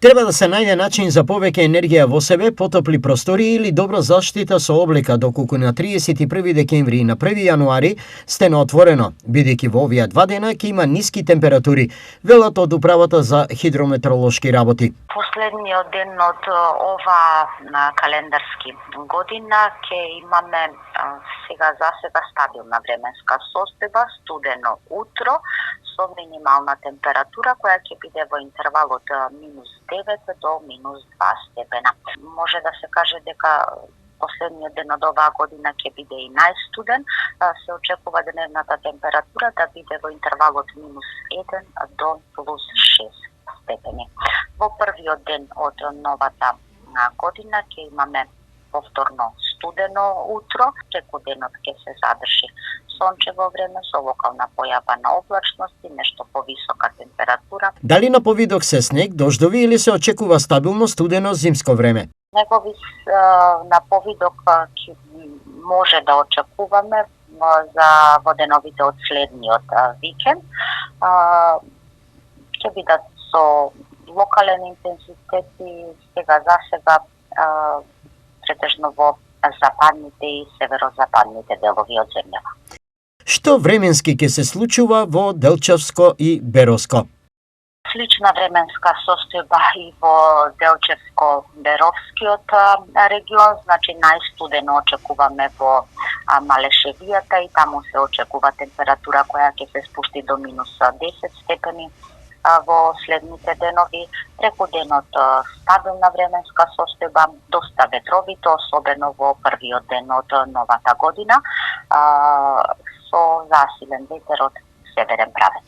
Треба да се најде начин за повеќе енергија во себе, потопли простори или добро заштита со облека, доколку на 31 декември и на 1 јануари стена отворено, бидејќи во овие два дена ќе има ниски температури, велат од управата за хидрометеоролошки работи. Последниот ден од ова календарски година ќе имаме сега стабилна временска состојба, студено утро со минимална температура која ќе биде во интервал од -9 до -2 степена. Може да се каже дека последниот ден од оваа година ќе биде и најстуден. Се очекува деневната температура да биде во интервал од -1 до +6 степени. Во првиот ден од новата година ќе имаме повторно студено утро, преку денот ќе се задржи сончево време со локална појава на облачност и нешто повисока температура. Дали на повидок се снег, дождови или се очекува стабилно студено зимско време? Негови на повидок може да очекуваме за воденовите од следниот викенд. Ќе бидат со локален интензитет и сега претежно во западните и северозападните делови од земјава. Што временски ќе се случува во Делчевско и Беровско? Слична временска состојба и во Делчевско-Беровскиот регион, значи најстудено очекуваме во Малешевијата и таму се очекува температура која ќе се спусти до -10 степени. Во следните денови, преку денот стабилна временска состојба, доста ветровито, особено во првиот ден од новата година, со засилен ветер од северен правец.